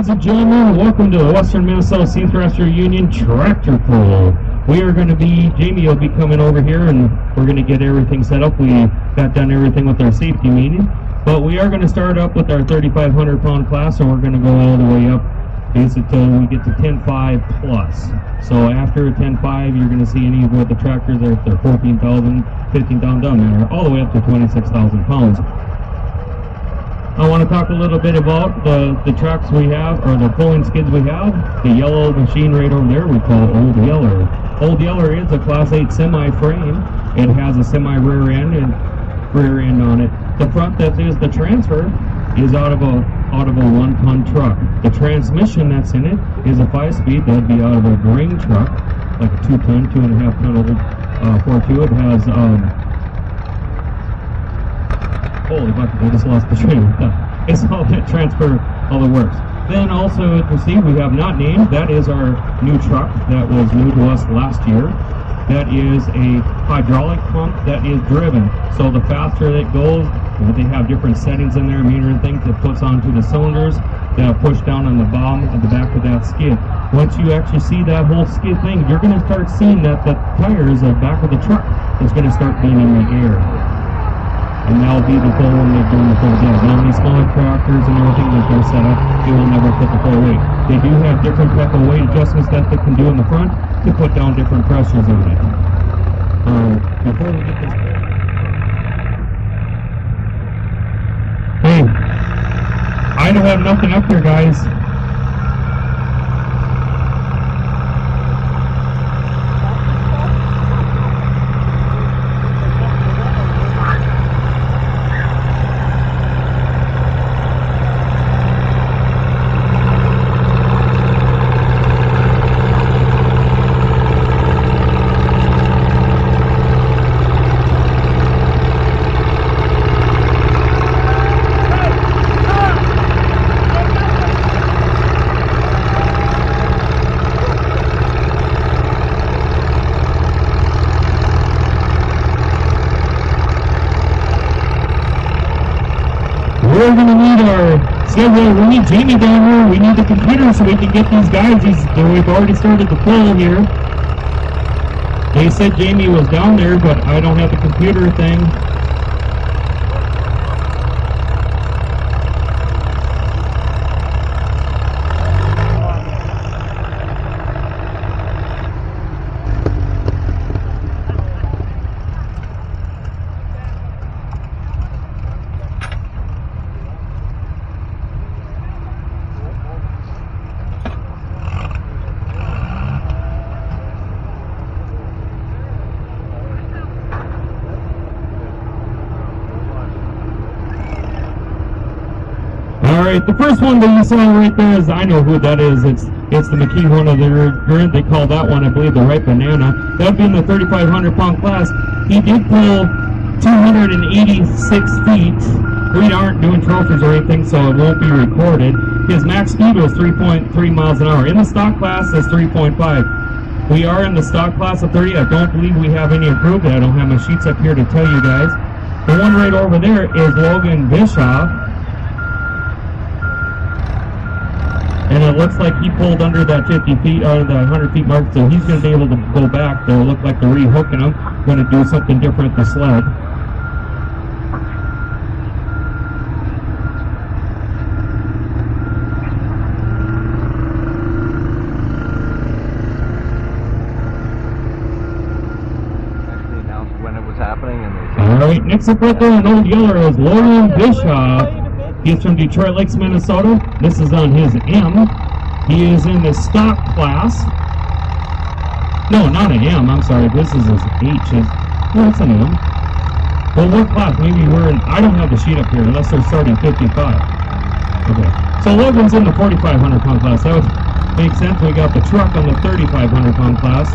Ladies and gentlemen, welcome to the Western Minnesota Sea Thresher Union Tractor Pull. Jamie will be coming over here and we're going to get everything set up. We got done everything with our safety meeting, but we are going to start up with our 3,500 pound class, and we're going to go all the way up until we get to 10.5 plus. So after 10.5, you're going to see any of what the tractors are, if they're 14,000, 15,000 down there, all the way up to 26,000 pounds. I want to talk a little bit about the trucks we have, or the pulling skids we have. The yellow machine right over there we call Old Yeller. Old Yeller is a Class 8 semi-frame. It has a semi-rear end and rear end on it. The front that is the transfer is out of a 1-ton truck. The transmission that's in it is a 5-speed. That'd be out of a grain truck, like a 2-ton, 2.5-ton old 4.2. It has holy bucket, I just lost the train. It's all that transfer, all the works. Then also to see, we have not named, that is our new truck that was new to us last year. That is a hydraulic pump that is driven. So the faster it goes, they have different settings in there, meter and things that puts onto the cylinders that push down on the bottom of the back of that skid. Once you actually see that whole skid thing, you're going to start seeing that the tires, the back of the truck, is going to start being in the air. And that'll be the goal when they're doing the full deal. Now these smaller tractors and everything that they're set up, they will never put the full weight. They do have different type of weight adjustments that they can do in the front to put down different pressures on it. Before we get this, hey, I don't have nothing up here, guys. We're going to need our schedule. We need Jamie down here. We need the computer so we can get these guys. We've already started the pull here. They said Jamie was down there, but I don't have the computer thing. Alright, the first one that you saw right there is, I know who that is. It's the McKee one of their, they call that one, I believe, the Ripe Banana. That'd be in the 3,500 pound class. He did pull 286 feet. We aren't doing trophies or anything, so it won't be recorded. His max speed was 3.3 miles an hour. In the stock class, it's 3.5. We are in the stock class of 30. I don't believe we have any improved. I don't have my sheets up here to tell you guys. The one right over there is Logan Bischoff. And it looks like he pulled under that 50 feet, or the 100 feet mark, so he's going to be able to go back. They'll look like they're rehooking him. Going to do something different with the sled. Actually announced when it was happening. Alright, next up right there in Old Yeller is Logan Bischoff. He's from Detroit Lakes, Minnesota. This is on his M. He is in the stock class. No, not an M, I'm sorry. This is his H. No, it's an M. Well, what class? Maybe we're in, I don't have the sheet up here unless they're starting 55. Okay. So Logan's in the 4,500 pound class. That would make sense. We got the truck on the 3,500 pound class.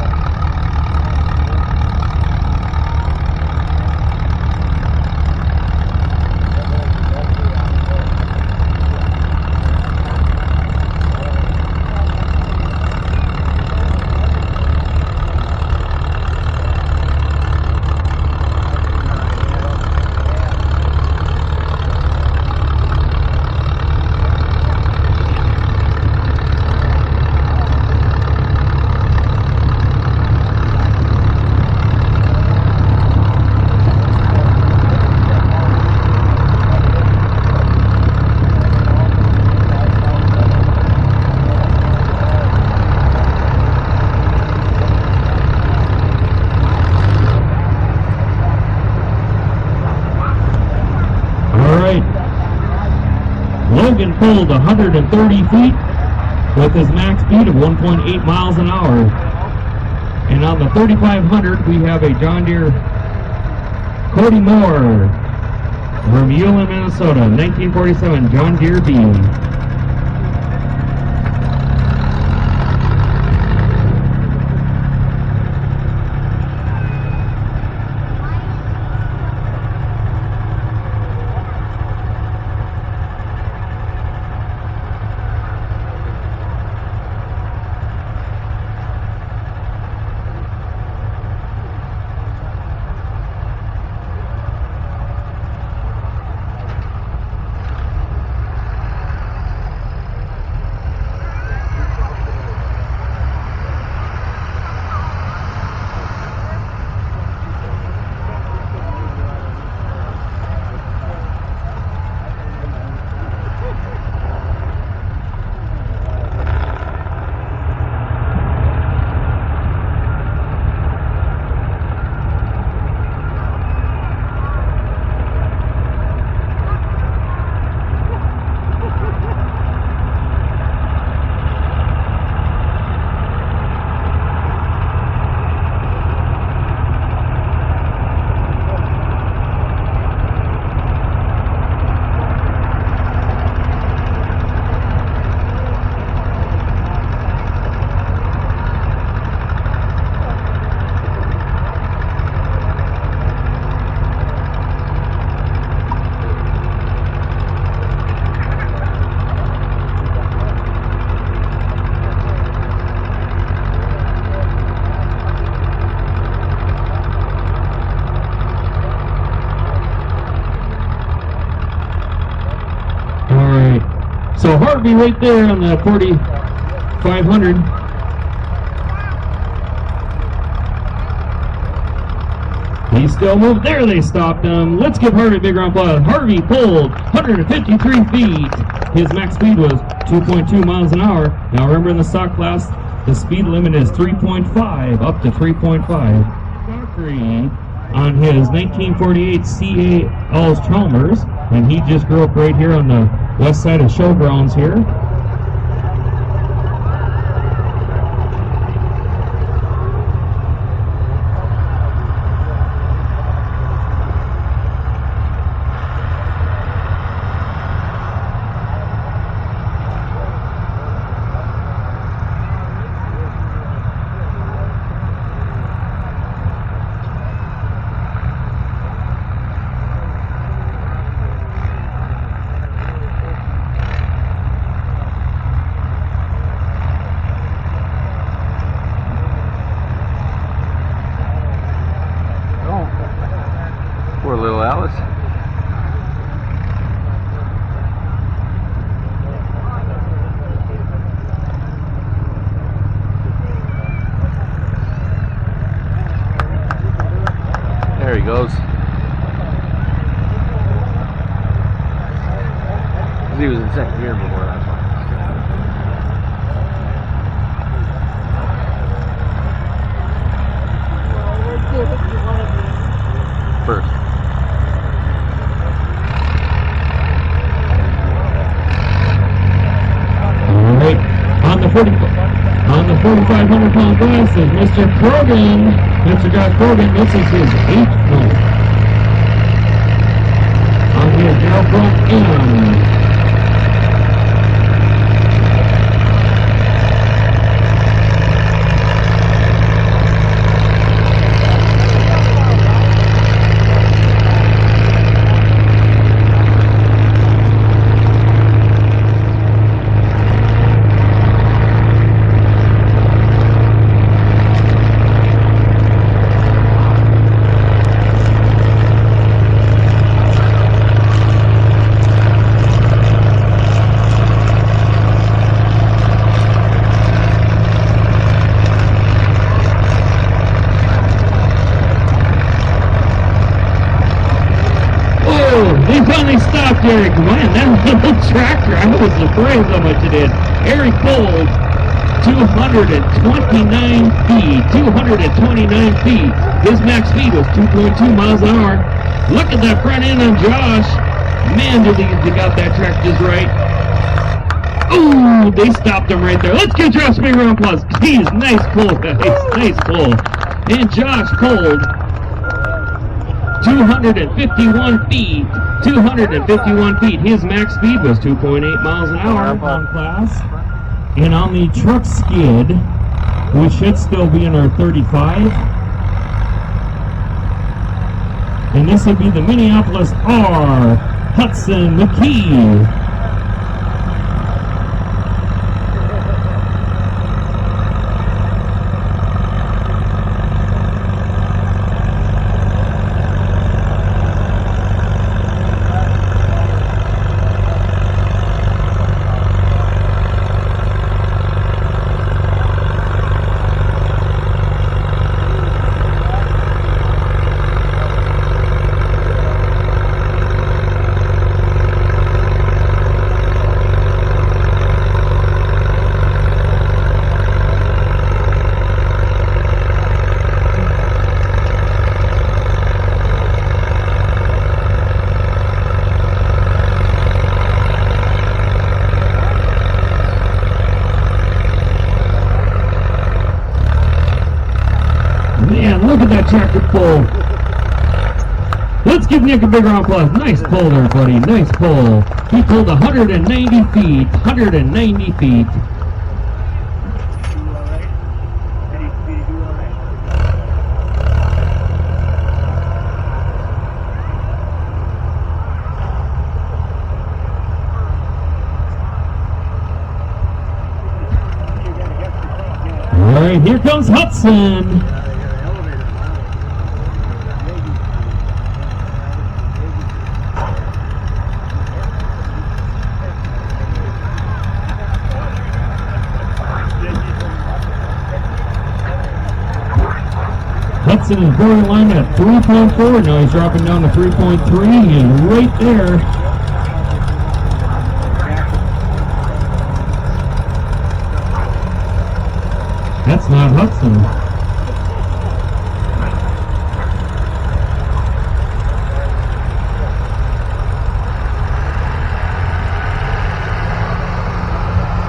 pulled 130 feet with his max speed of 1.8 miles an hour. And on the 3500, we have a John Deere Cody Moore from Ulen, Minnesota, 1947 John Deere B. So Harvey right there on the 4500. He still moved. There they stopped him. Let's give Harvey a big round of applause. Harvey pulled 153 feet. His max speed was 2.2 miles an hour. Now remember, in the stock class, the speed limit is 3.5, up to 3.5. Dockery on his 1948 CAL's Chalmers, and he just grew up right here on the west side of Showgrounds here. Poor little Alice. There he goes. He was in second gear before, that's why. First. Alright, on the 4,500 pound class is Mr. Krogan. Mr. Josh Krogan, this is his 8th win. On his now front end. He finally stopped Eric. Man, that little tractor, I was surprised how much it did. Eric pulled 229 feet. 229 feet. His max speed was 2.2 miles an hour. Look at that front end on Josh. Man, did he got that track just right. Ooh, they stopped him right there. Let's give Josh a big round of applause. He's nice pull, guys. Nice pull. And Josh pulled 251 feet. 251 feet. His max speed was 2.8 miles an hour on class. And on the truck skid, we should still be in our 35. And this would be the Minneapolis R. Hudson McKee. Man, look at that tractor pull. Let's give Nick a big round of applause. Nice pull there, buddy. Nice pull. He pulled 190 feet. 190 feet. All right, here comes Hudson. Hudson is borderline at 3.4. Now he's dropping down to 3.3 and right there. That's not Hudson.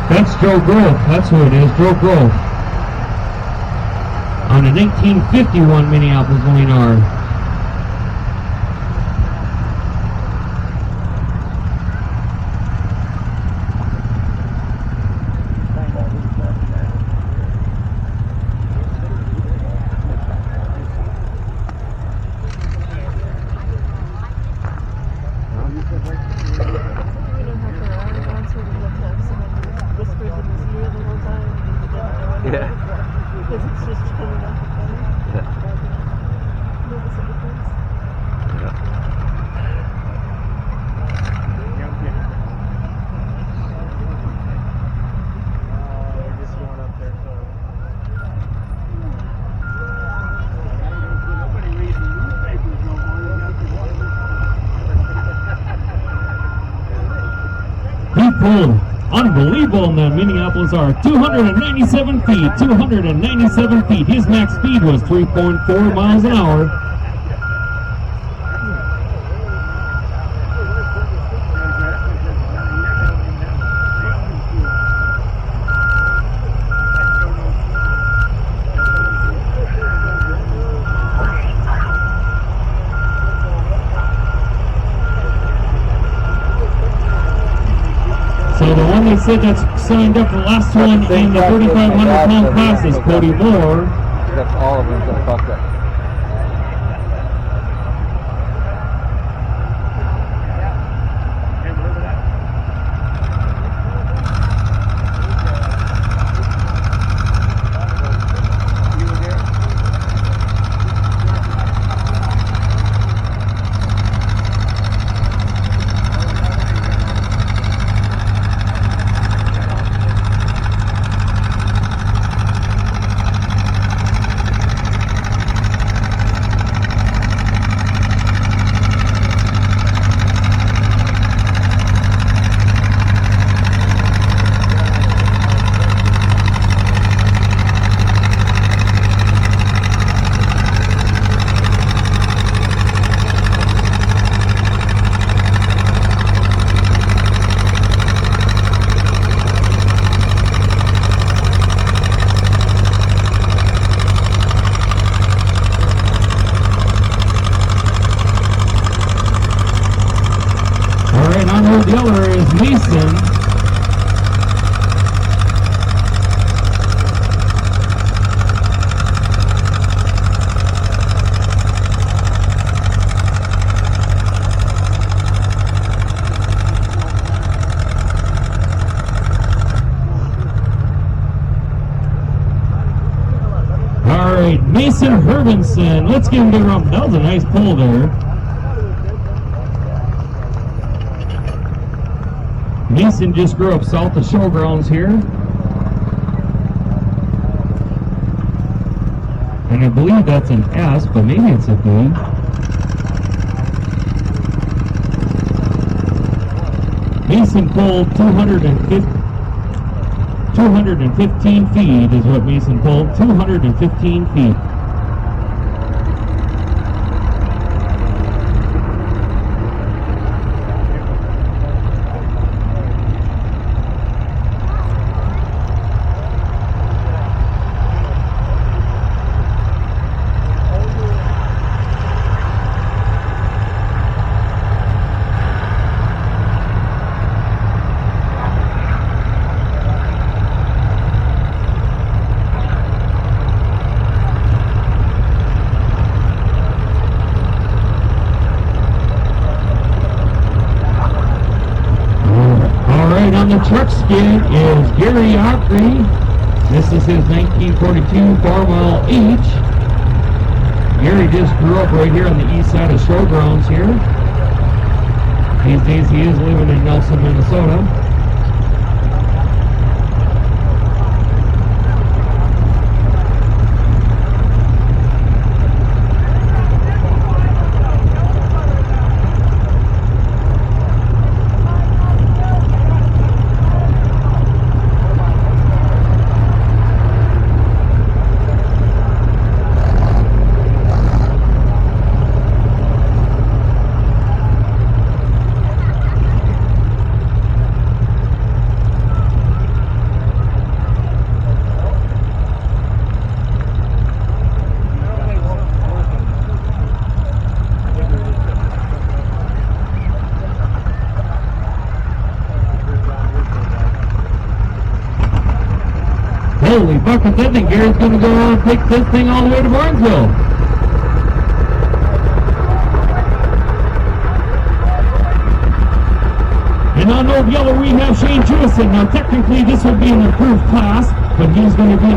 That's Joe Grove. That's who it is, Joe Grove. On a 1951 Minneapolis Lane R. Yeah. Because it's just coming off the phone. Notice the difference? They're just going up there, so. Nobody reading newspapers no more. He pulled unbelievable in that Minneapolis R. 297 feet. 297 feet. His max speed was 3.4 miles an hour. So the one they said that's signed up for the last one in the 3,500-pound class is Cody Moore. That's all of them that fucked up. right, Mason Herbenson. Let's give him a big round. That was a nice pull there. Mason just grew up south of Showgrounds here. And I believe that's an S, but maybe it's a B. Mason pulled 215 feet is what Mason pulled. 215 feet. On the truck skid is Gary Ockrey. This is his 1942 Farmwell H. Gary just grew up right here on the east side of Showgrounds here. These days he is living in Nelson, Minnesota. Holy buckets, I think Gary's going to go around and take this thing all the way to Barnesville. And on Old Yellow we have Shane Jewison. Now technically this would be an improved class, but he's going to be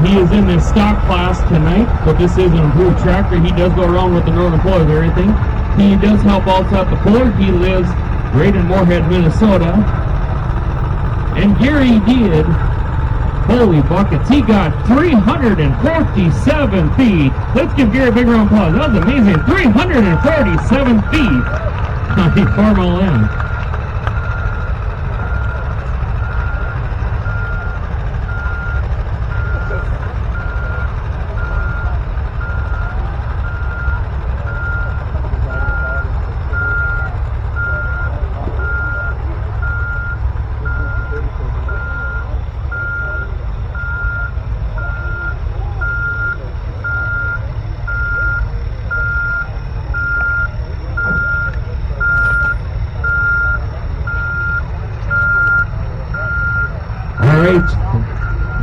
he is in the stock class tonight, but this is an improved tractor. He does go around with the Northern Puller and everything. He does help out at the puller. He lives right in Moorhead, Minnesota. And Gary did, holy buckets, he got 347 feet. Let's give Gary a big round of applause. That was amazing. 347 feet on the Farmwell M.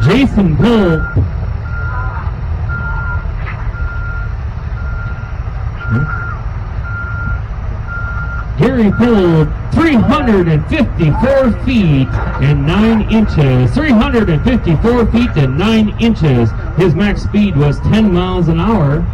Jason Bull. Gary pulled 354 feet and 9 inches. 354 feet and 9 inches. His max speed was 10 miles an hour.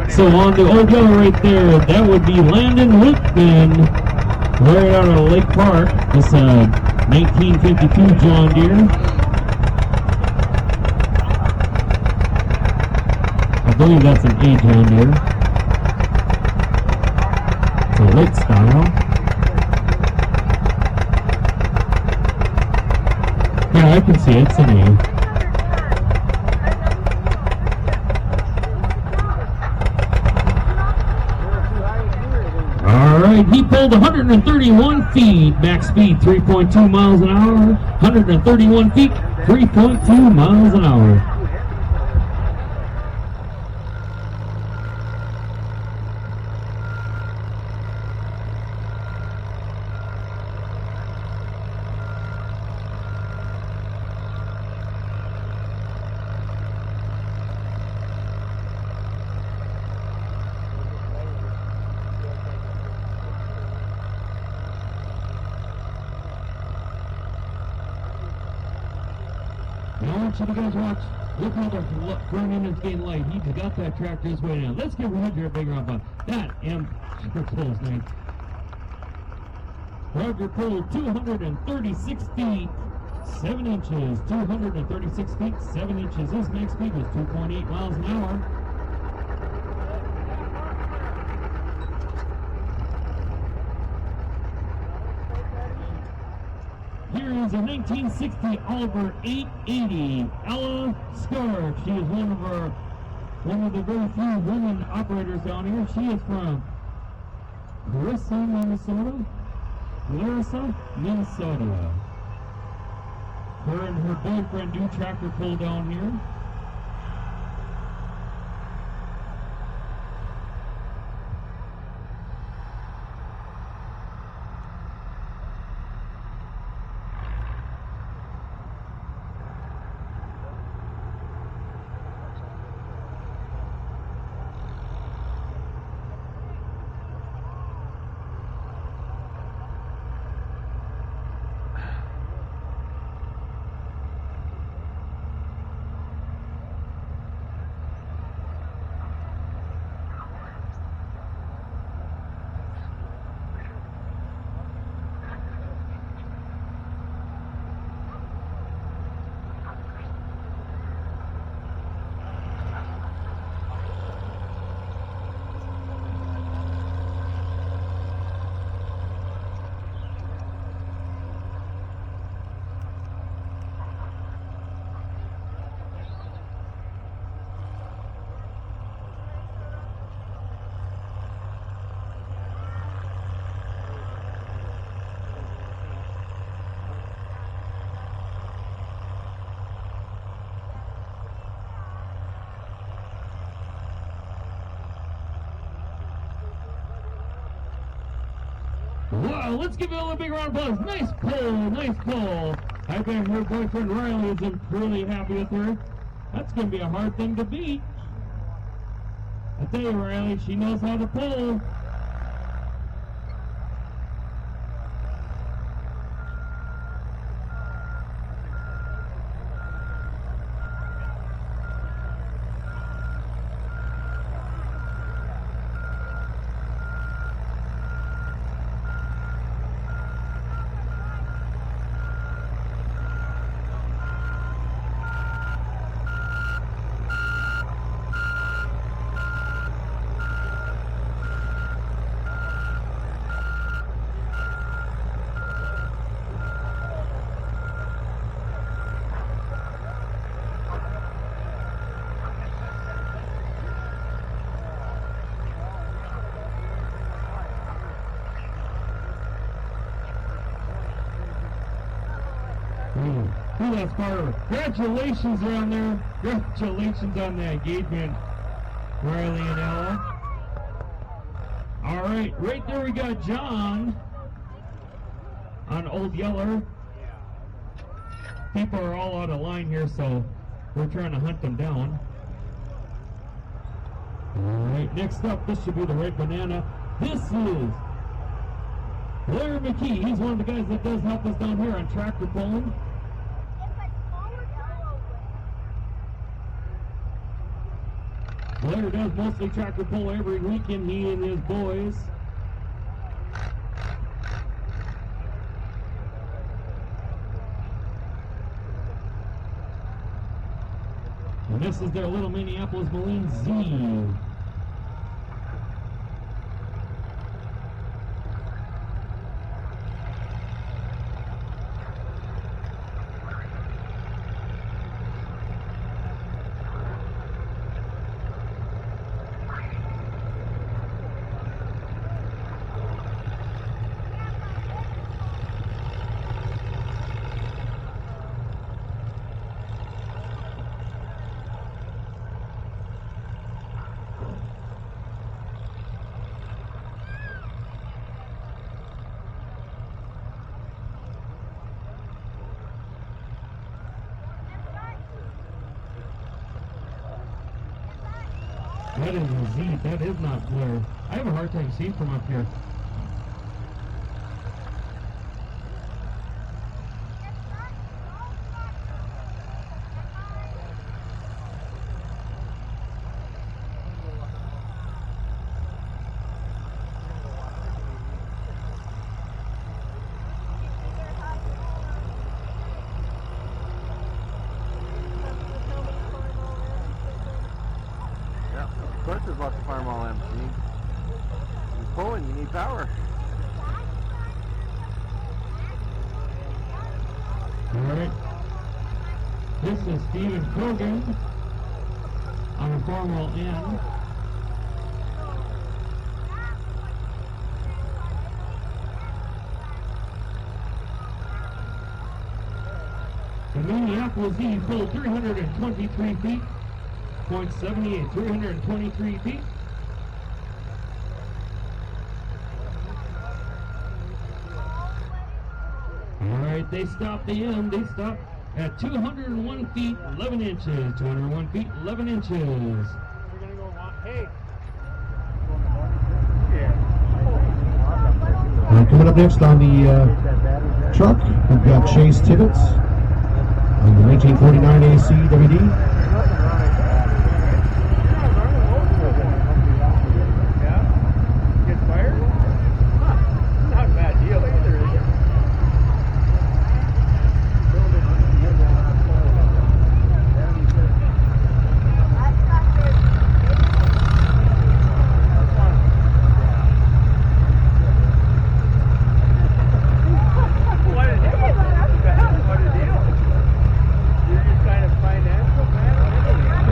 So on the Old Yellow right there, that would be Landon Lukeman, right out of Lake Park. This 1952 John Deere. I believe that's an A John Deere. It's a lake style. Yeah, I can see it. It's an A. He pulled 131 feet, max speed 3.2 miles an hour. 131 feet, 3.2 miles an hour. Now I want you to guys watch. Look how the front end is getting light. He's got that tractor his way down. Let's give Roger a big round of applause. That pulls nice. Roger pulled 236 feet, 7 inches. 236 feet, 7 inches. His max speed was 2.8 miles an hour. Here is a 1960 Oliver 880 Ella Scarf. She is one of the very few women operators down here. She is from Clarissa, Minnesota. Her and her boyfriend do tractor pull down here. Wow, let's give Ella a big round of applause. Nice pull, nice pull. I bet her boyfriend Riley is really happy with her. That's going to be a hard thing to beat. I tell you, Riley, she knows how to pull. That's far. Congratulations around there. Congratulations on the engagement, Riley and Ella. All right, right there we got John on Old Yeller. People are all out of line here, so we're trying to hunt them down. All right, next up, this should be the Red Banana. This is Blair McKee. He's one of the guys that does help us down here on tractor pulling. Blair does mostly tractor pull every weekend, he and his boys. And this is their little Minneapolis Marine Z. That is a Z, that is not Blair. I have a hard time seeing from up here. about the farm all empty. You're pulling, you need power. Alright. This is Stephen Kogan on a Farmwell N. The Minneapolis E pulled 323 feet, .78, 323 feet. Alright, they stopped the end. They stopped at 201 feet, 11 inches. 201 feet, 11 inches. We're gonna go walk. Hey. Coming up next on the truck, we've got Chase Tibbetts on the 1949 AC WD. Yeah? Get fired? Huh. Not a bad deal either, is it? What a deal. What a deal. You're just kind of financial man.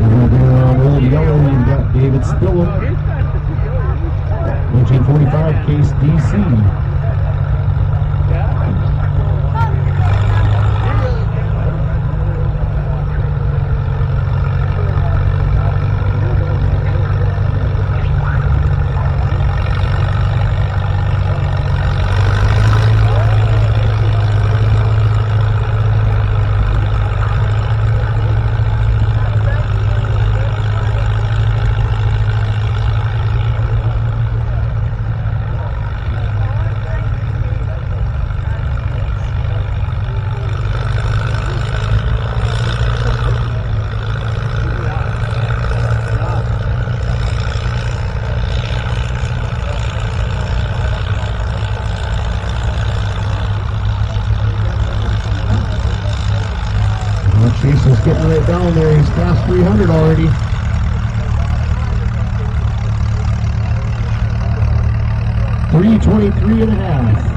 Over there on Old Yellow, you've got David Spillum, Oh, he's got the deal. 1945 Case DC. Yeah? Chase is getting right down there. He's past 300 already. 323 and a half.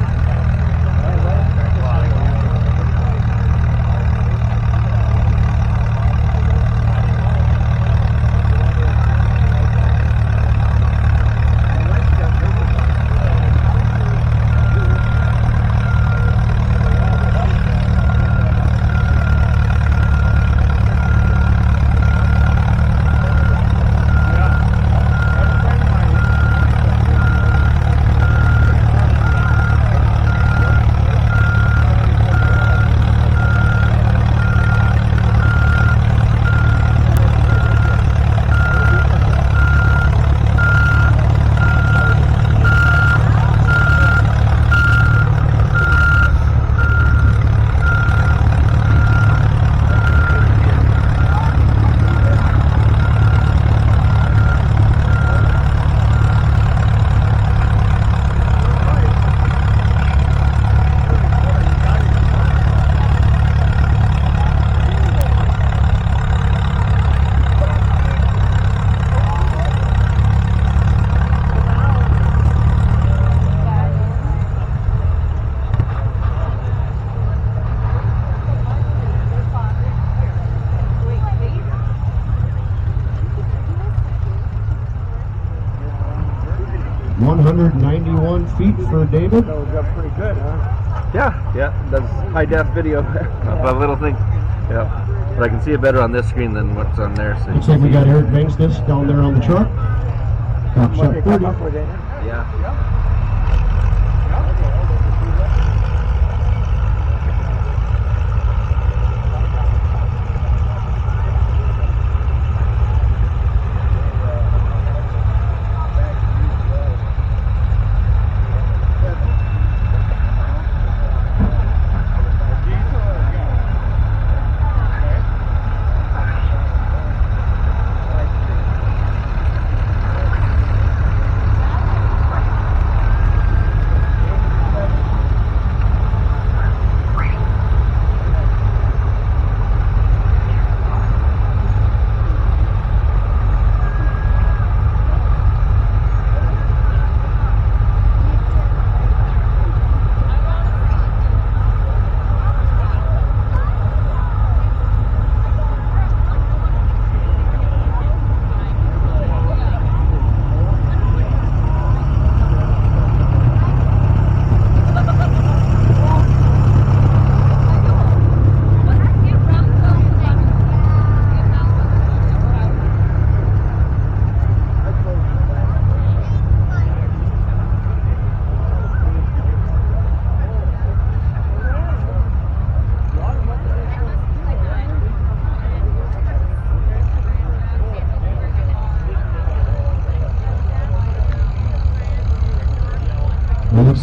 Feet for David. That was up pretty good, huh? Yeah, that's high def video of a little thing. Yeah, but I can see it better on this screen than what's on there. So Looks like we got Eric Banksness down there on the truck. Top What they shot come 30. up with, ain't it? yeah.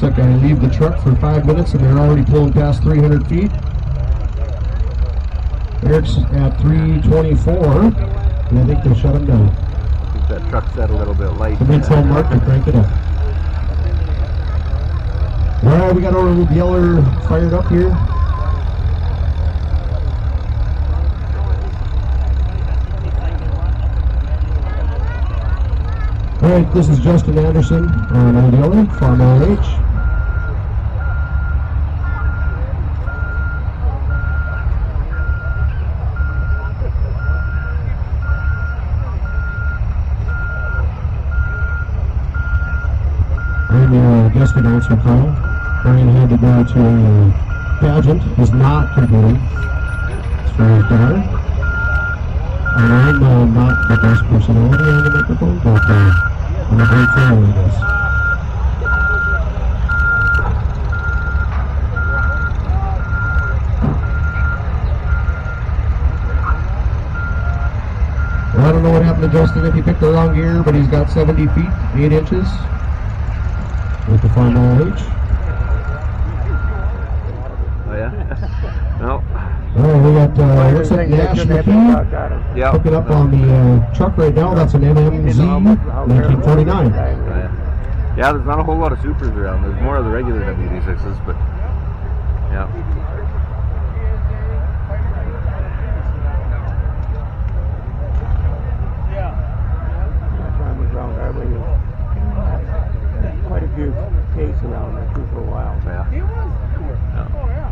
Looks like I leave the truck for 5 minutes and they're already pulling past 300 feet. Eric's at 324, and I think they'll shut him down. Keep that truck set a little bit light. The mid-tone mark to crank it up. Alright, we got our yeller fired up here. Alright, this is Justin Anderson on Old Yeller, Farm LH. I'm your guest announcer, Carl. Brian had to go to a pageant. He's not competing. It's very dark. And I'm not the best personality on the microphone, but I'm a great fan of this. Well, I don't know what happened to Justin if he picked the wrong gear, but he's got 70 feet, 8 inches with the Farm LH. Oh yeah? No. Alright, we got, looks like Nash McKee Yeah. hooking up on the truck right now. That's an MMZ 1949. Yeah, there's not a whole lot of supers around. There's more of the regular WD6s, but yeah. Quite a few cases around there too for a while. Yeah. He was. Oh yeah.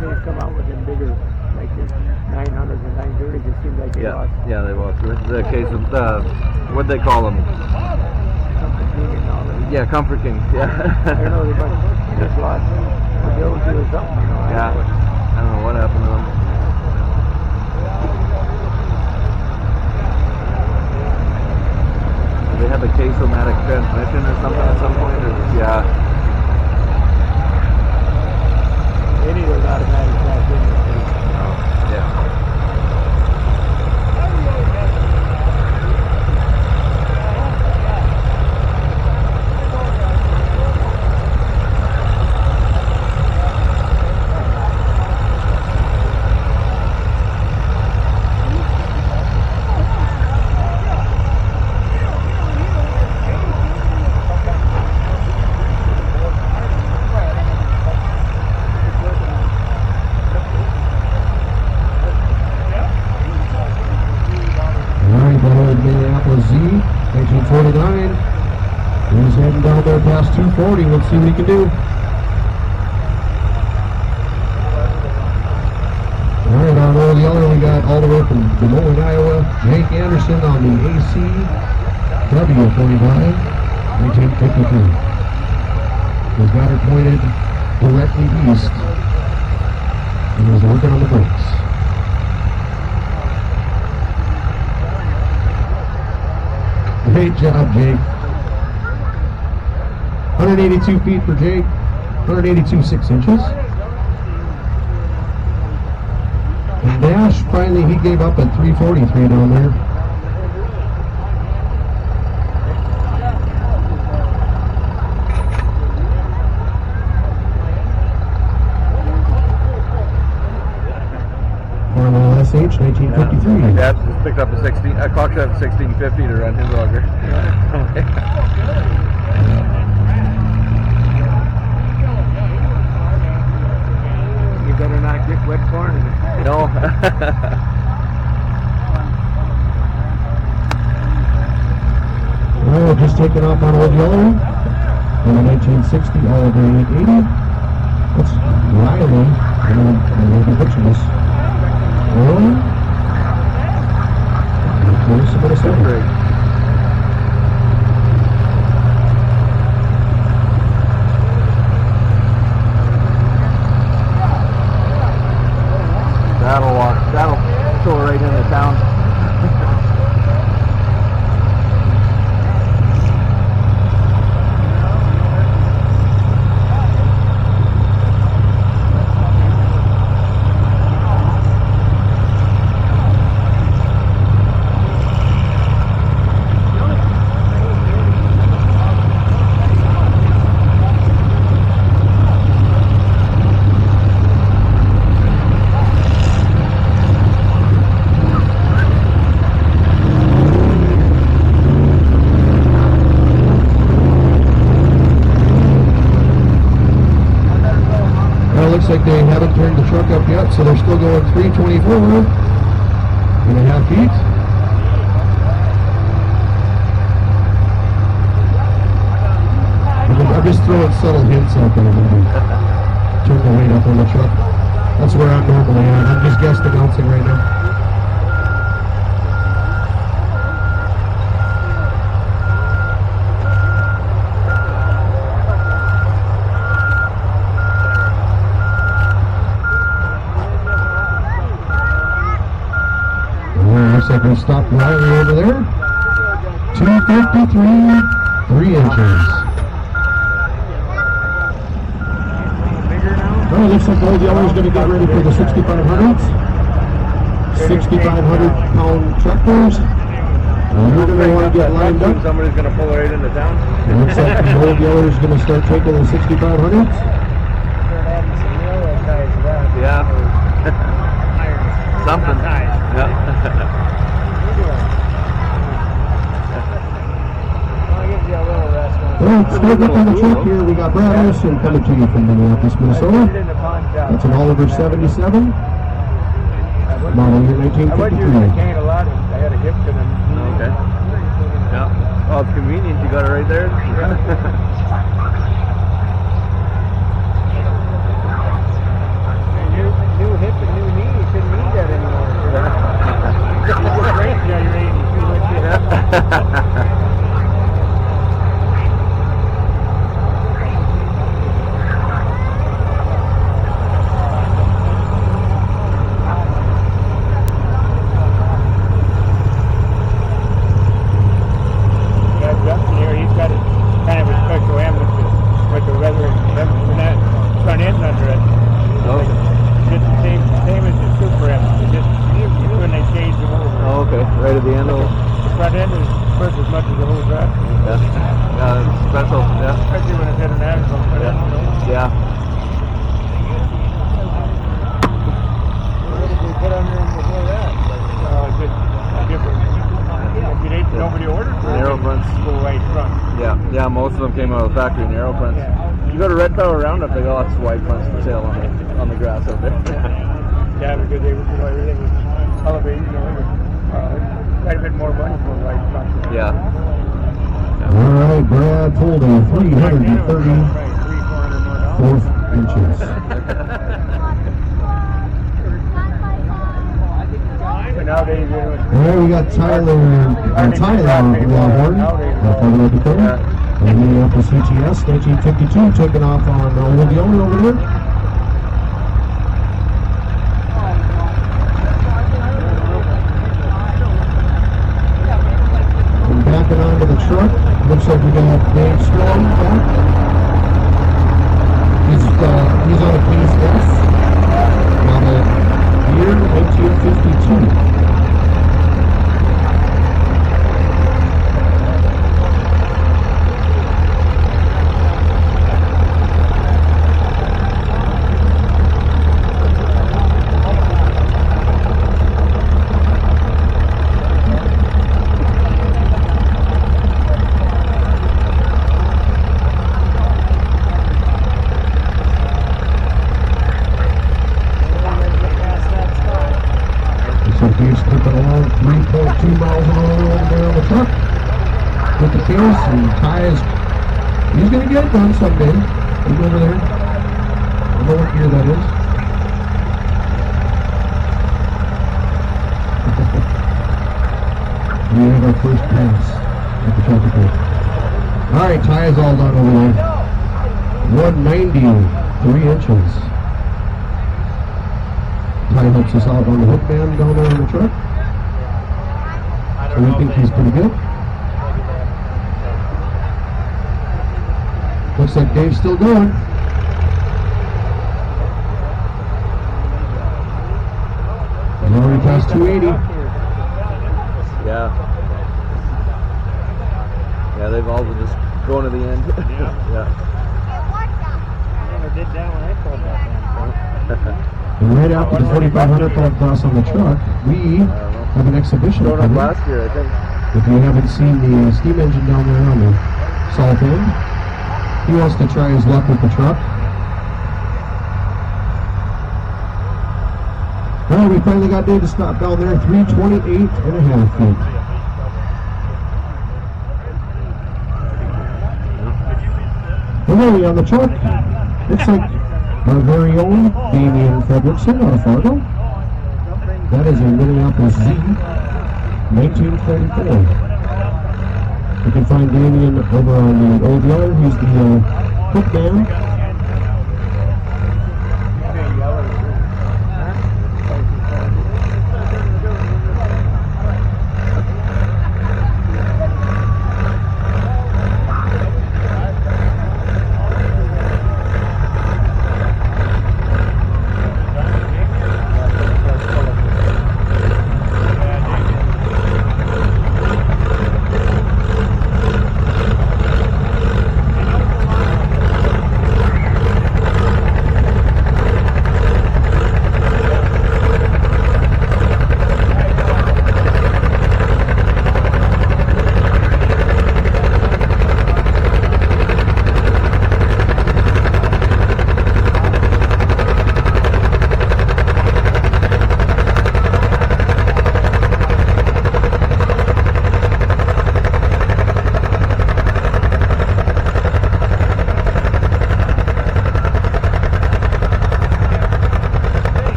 Case come out with them bigger, like the 900s and 930s. It seems like they lost. Yeah, they lost. The case of what'd they call them? Comfort King and all that. Yeah, Comfort King. Yeah. I don't know, they just lost ability or something. You know, Yeah. I don't know what happened to them. They had the case-o-matic transmission or something at some point. Yeah. Any of those automatic transmissions. Yeah. Minneapolis Z, 1949. He's heading down there past 240. Let's see what he can do. Alright, on Old Yeller, we got all the way from Des Moines, Iowa, Jake Anderson on the AC W45, 1953. He's got her pointed directly east, and he's working on the brakes. Great job, Jake. 182 feet for Jake. 182 6 inches. And Nash, finally, he gave up at 343 down there. SH 1953. My dad just picked up a 16. I clocked up 1650 to run his auger. You better not get wet corn in it. No. Well, just taking off on Old Yeller in the 1960 all day 80. That's Riley. I may be butchering this. Close to Minnesota. That'll go right into town. going 324.5 feet. I'm just throwing subtle hints out there. Turn the weight up on the truck. That's where I'm normally at. I'm just guest announcing right now. Looks like we stopped Riley over there. 253, 3 inches. Oh, looks like the old yellow is going to get ready for the 6,500s. 6,500-pound tractors. You're going to want to get lined up. Somebody's going to pull right into town. It looks like the old yellow is going to start taking the 6,500s. Yeah. Something. Yeah. Well, starting up on the truck here, we got Brad Olson coming to you from Minneapolis, Minnesota. That's an Oliver 77. Model year 1953. I had a gift to them. Okay. Yeah. Oh, it's convenient. You got it right there. New hip and new knee. You shouldn't need that anymore. Right at the end of the front end is worth as much as the whole truck. Yeah. Yeah, it's special. Yeah. Especially when it's international. Yeah. What did we put on there before that? Just different. Nobody ordered for narrow fronts. Full white front. Yeah. Yeah, most of them came out of the factory narrow fronts. Yeah. You go to Red Power Roundup, they got lots of wide fronts for sale on the grass out there. Yeah, because they were everything was elevated, quite a bit more money for white front. Yeah. All right, Brad pulled a 334 inches. But nowadays, All right, we got Tyler Lawhorn, Colorado Dakota, and Minneapolis CTS, 1952, taking off on Old Yeller over there. Backing onto the truck. Looks like we got Dave Strong back. He's on a case S. Model year 1952. He's clipping along 3.2 miles an hour over there on the truck with the case and ties. He's going to get it done someday. He's over there. I don't know what year that is. We have our first pass at the traffic light. All right, tie is all done over there. 193 inches. Ty helps us out on the hook band down there on the truck. So we think he's pretty good. Looks like Dave's still going. We're already past 280. Yeah. Yeah, they've all been just going to the end. Yeah. I never did that when I pulled that down. And right after the 4,500 pound class on the truck, we have an exhibition Showed up coming. last year, I think. If you haven't seen the steam engine down there on the south end, he wants to try his luck with the truck. Well, we finally got Dave to stop down there, 328.5 feet. Hey, on the truck, looks like our very own Damian Fredrickson out of Fargo. That is a Minneapolis Z, 1944. You can find Damian over on the Old Yeller. He's the hook man.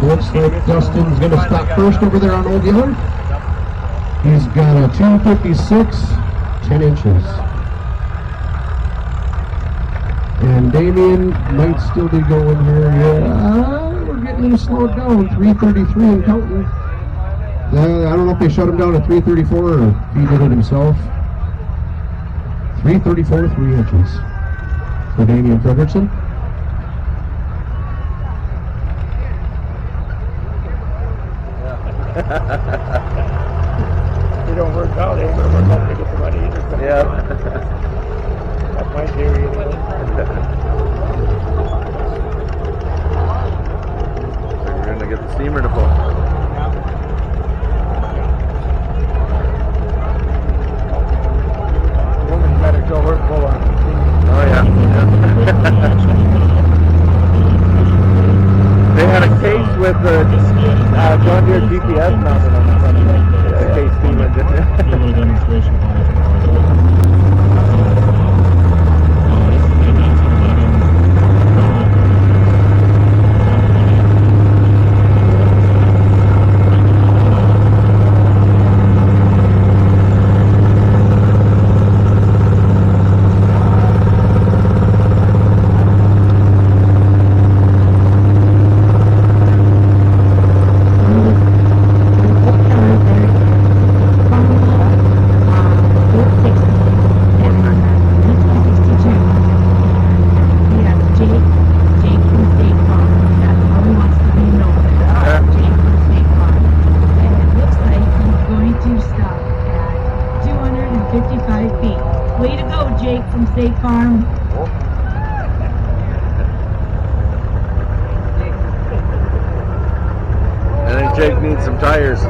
Looks like Dustin's going to stop first over there on Old Yeller. He's got a 256, 10 inches. And Damian might still be going here. Yeah, we're getting him slowed down. 333 and counting. I don't know if they shut him down at 334 or if he did it himself. 334, 3 inches for Damian Fredrickson. They don't work out, they ain't gonna work out to get the money either. Yeah. That's my theory. We're gonna get the steamer to pull. Woman better go work full on. Oh yeah. They had a case with the John Deere GPS mounted on the front of it. A case steam engine. State Farm. I think Jake needs some tires.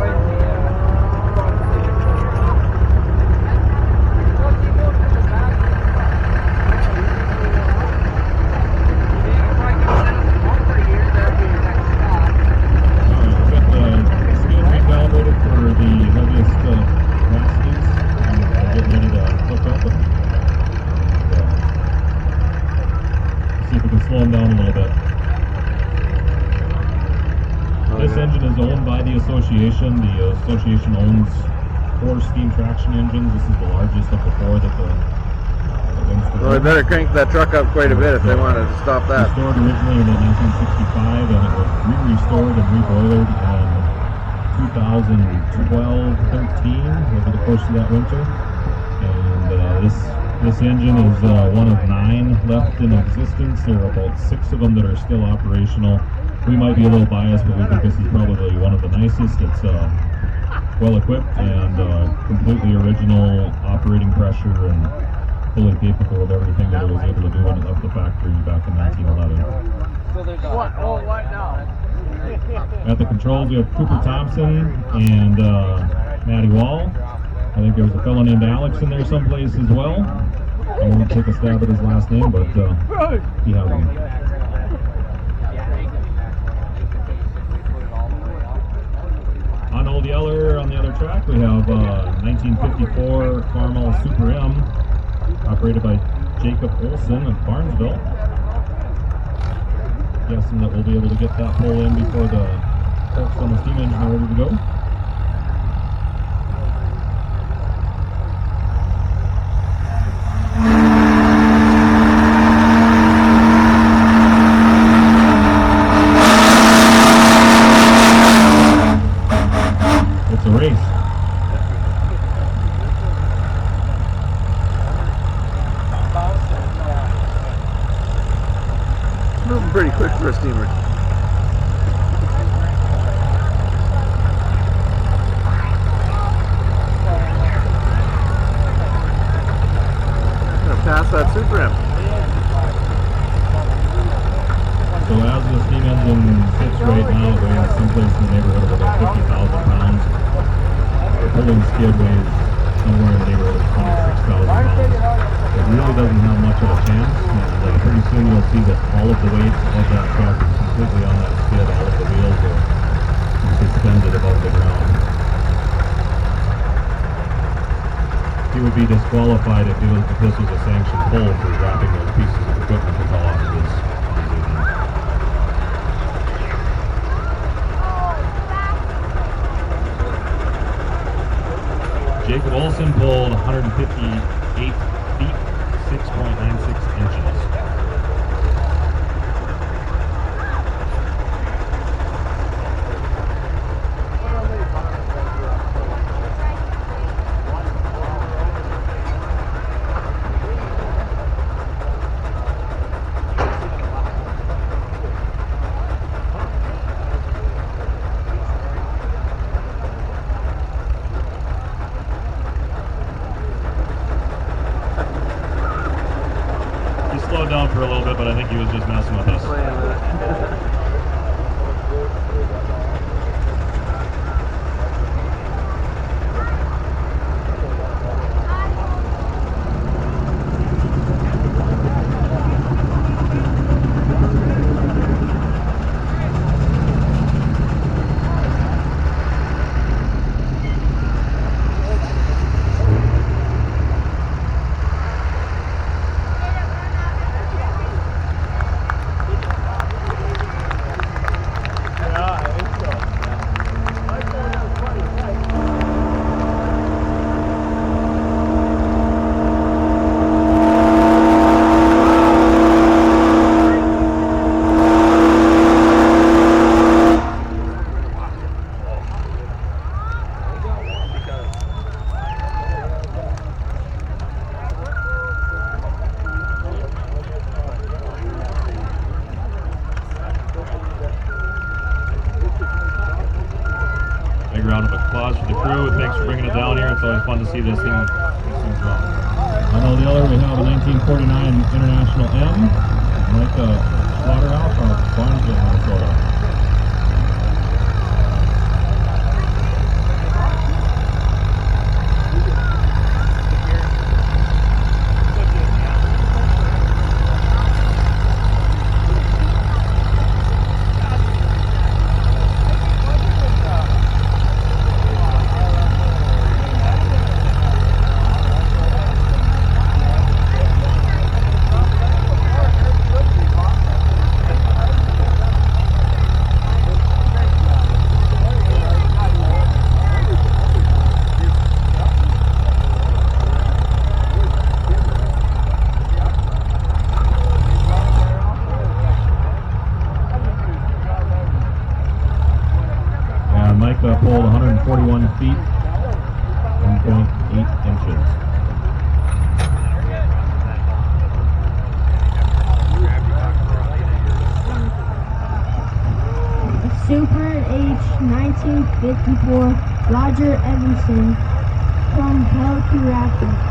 Slow them down a little bit. This engine is owned by the association. The association owns 4 steam traction engines. This is the largest of the 4 that the Well, they better crank that truck up quite a bit if they wanted to stop that. Restored originally in 1965, and it was re-restored and reboilered in 2012-13 over the course of that winter. And this engine is one of 9 left in existence. There are about 6 of them that are still operational. We might be a little biased, but we think this is probably one of the nicest. It's well equipped and completely original operating pressure and fully capable of everything that it was able to do when it left the factory back in 1911. What now? At the controls, we have Cooper Thompson and Matty Wall. I think there was a fellow named Alex in there someplace as well. I won't take a stab at his last name, but he has one. On Old Yeller, on the other track, we have 1954 Farmall Super M, operated by Jacob Olson of Barnesville. Guessing that we'll be able to get that pull in before the folks on the steam engine are ready to go. It's a race. Moving pretty quick for a steamer. Gonna pass that Super M. So as the steam engine sits right now, it weighs someplace in the neighborhood of about 50,000 pounds. The pulling skid weighs somewhere in the neighborhood of 26,000 pounds. It really doesn't have much of a chance, and pretty soon you'll see that all of the weight of that truck is completely on that skid. All of the wheels are suspended above the ground. He would be disqualified if this was a sanctioned pull for dropping those pieces of equipment that fell off of his engine. Jacob Olson pulled 158 feet, 6.96 inches. Slowed down for a little bit, but I think he was just messing with us. Big round of applause for the crew. Thanks for bringing it down here. It's always fun to see this thing run. On Old Yeller, we have a 1949 International M, like a slaughterhouse on Barnesville, Minnesota. Micah pulled 141 feet, 1.8 inches. Super H 1954 Roger Evanson from Pelican Rapids.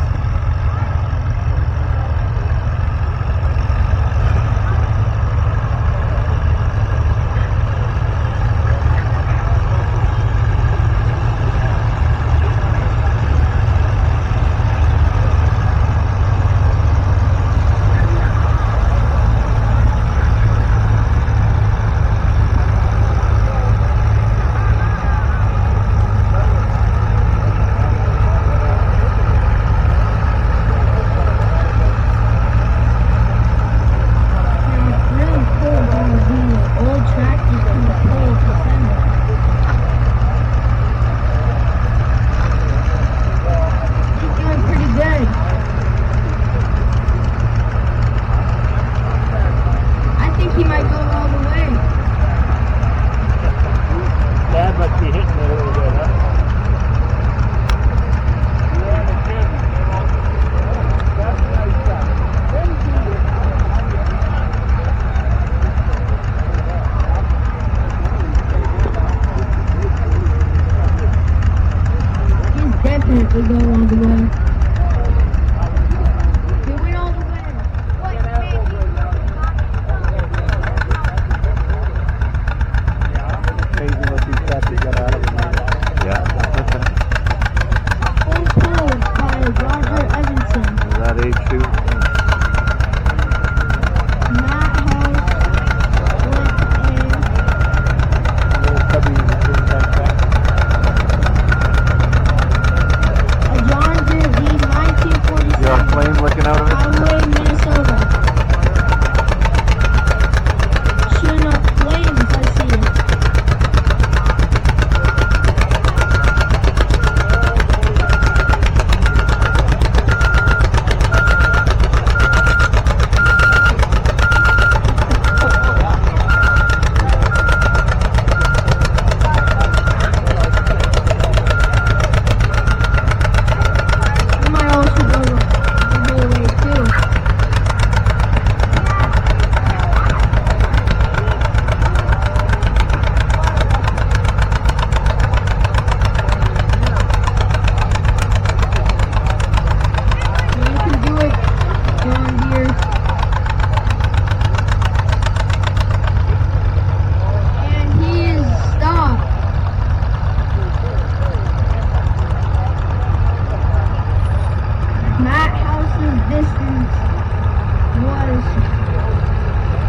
miles.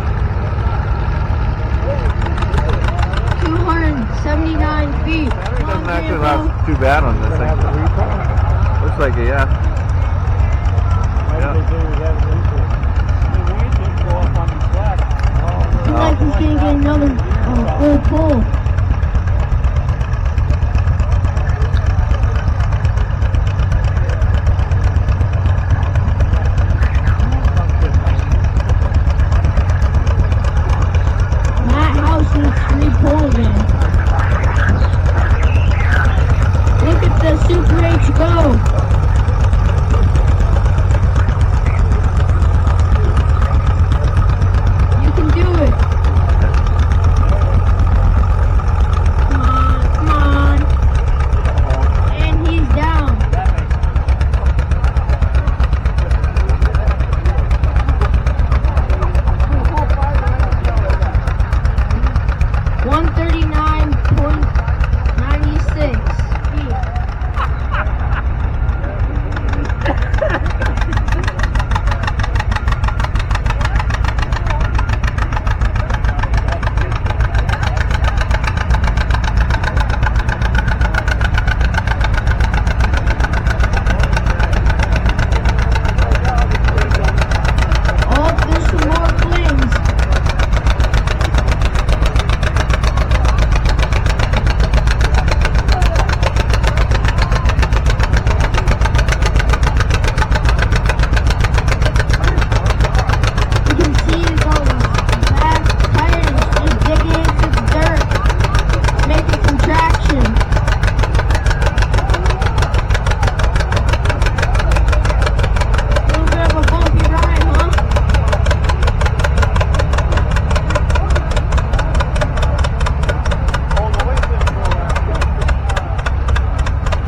279 feet. Battery doesn't Come on, actually Grandpa. last too bad on this thing. Looks like it, yeah. Looks like he's gonna get another full pull. That house needs 3 pulls in. Look at the Super H go. You can do it. Come on, come on. And he's down. $139.96 feet. Oh, there's some more flings. You can see those back tires just digging into the dirt, making some traction. A little bit of a bumpy ride, huh?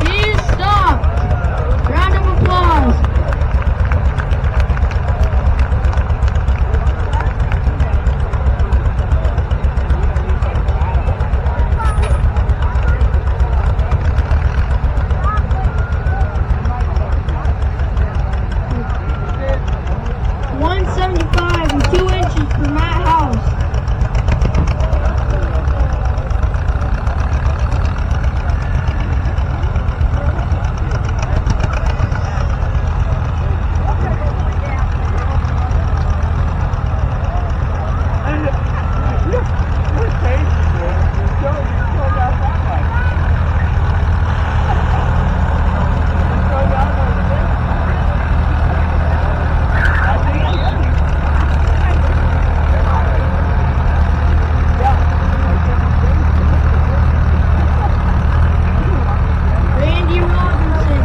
He stopped. Round of applause. $175.02 for Matt House. Randy Robinson.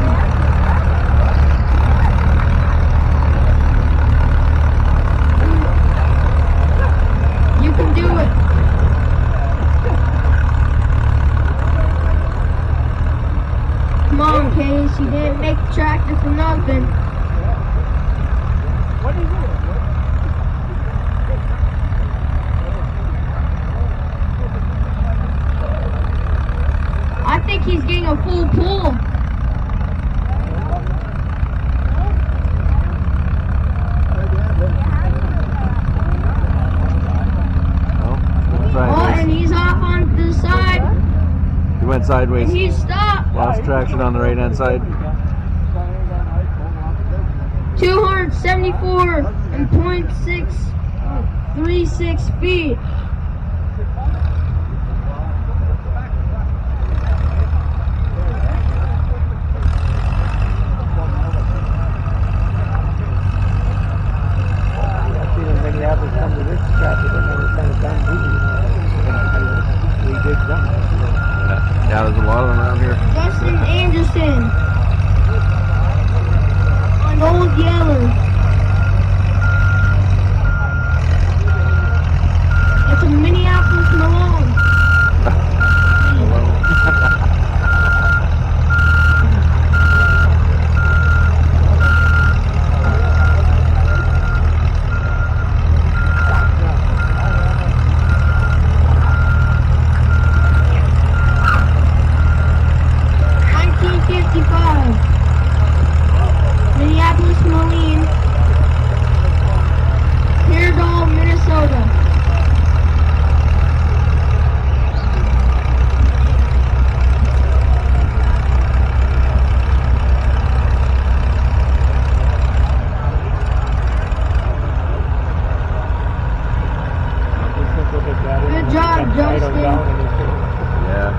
You can do it. Come on, Case. You didn't make the tractor for nothing. I think he's getting a full pull. Oh, and he's off on the side, He went sideways. and he's stopped. Lost traction on the right hand side. 274.636 feet. Minneapolis come to this track, but they never kind of done we did something. Yeah, there's a lot of them around here. Justin Anderson on Old Yeller. It's a Minneapolis Malone. Minnesota. Good job, Justin. Yeah.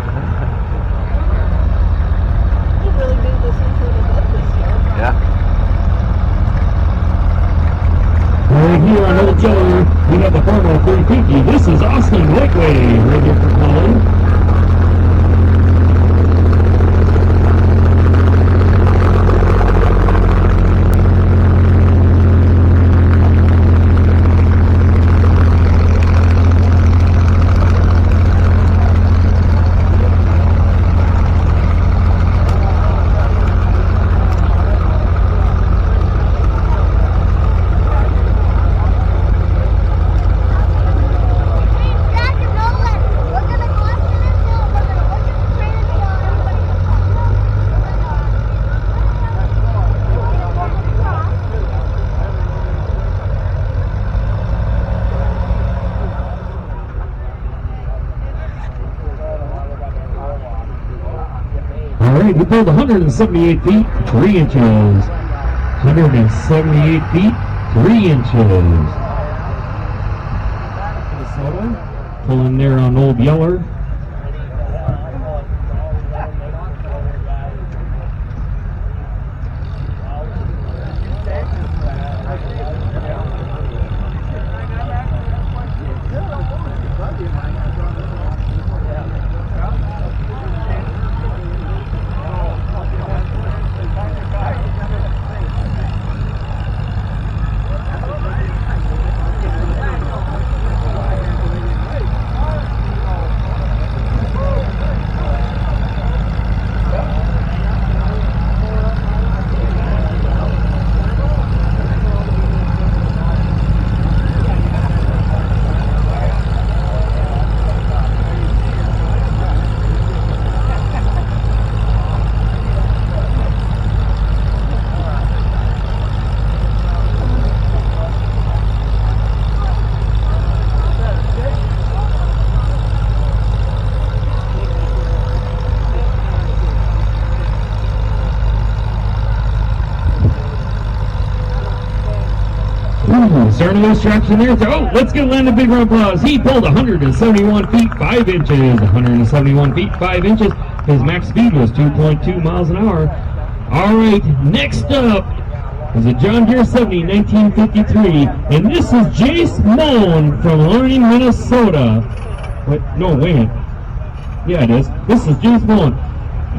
You really made this into an event this year. Yeah. Right here on Old Yeller, we have the former 350. This is Austin Blakeway, right here for Colin. Jack and Rollag, we're gonna go after this hill. We're gonna look at the trainers and All right, we pulled 178 feet, 3 inches. 178 feet, 3 inches. Minnesota, pulling there on Old Yeller. Starting those straps in there. Oh, let's give Landon a big round of applause. He pulled 171 feet, 5 inches. 171 feet, 5 inches. His max speed was 2.2 miles an hour. All right, next up is a John Deere 70, 1953. And this is Jace Moan from Learning, Minnesota. Wait, no, wait. Yeah, it is. This is Jace Moan.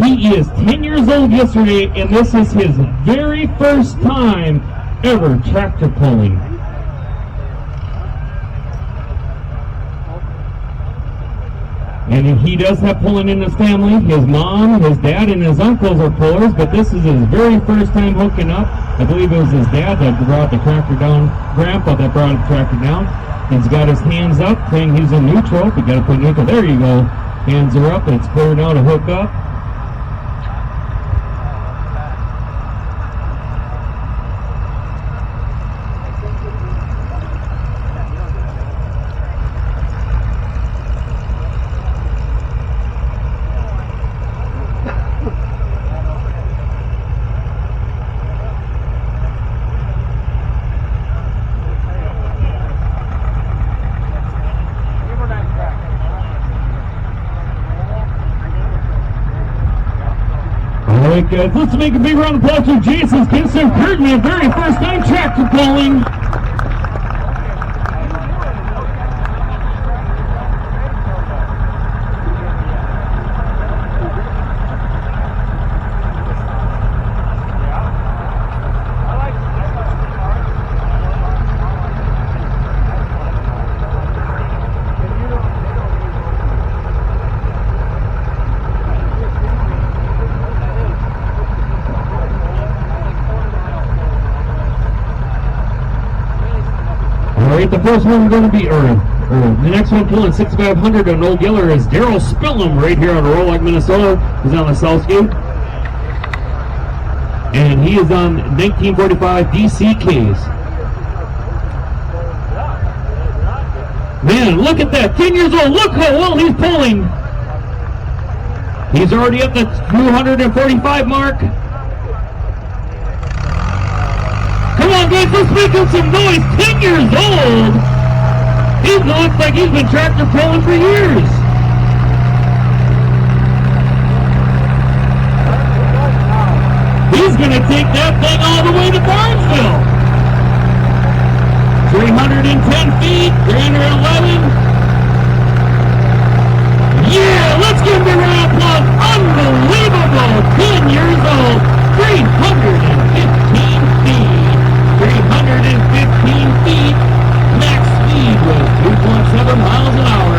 He is 10 years old yesterday, and this is his very first time ever tractor pulling. And he does have pulling in his family. His mom, his dad, and his uncles are pullers, but this is his very first time hooking up. I believe it was his dad that brought the tractor down, grandpa that brought the tractor down. He's got his hands up, saying he's in neutral. We got to put neutral. There you go. Hands are up. It's clear now to hook up. All right, guys, let's make a big round of applause for Jason Kinson Kurtman, very first time tractor pulling. The first one going to be the next one pulling 6,500 on Old Yeller is Daryl Spillum right here on Rollag, Minnesota. He's on the South Skate. And he is on 1945 DCKs. Man, look at that. 10 years old. Look how well he's pulling. He's already at the 245 mark. Come on, guys, let's make him some noise. 10 years old. He looks like he's been tractor pulling for years. He's going to take that thing all the way to Barnesville. 310 feet, 311. Yeah, let's give him a round of applause. Unbelievable. 10 years old, 315 feet. 315 feet. Max speed was 2.7 miles an hour.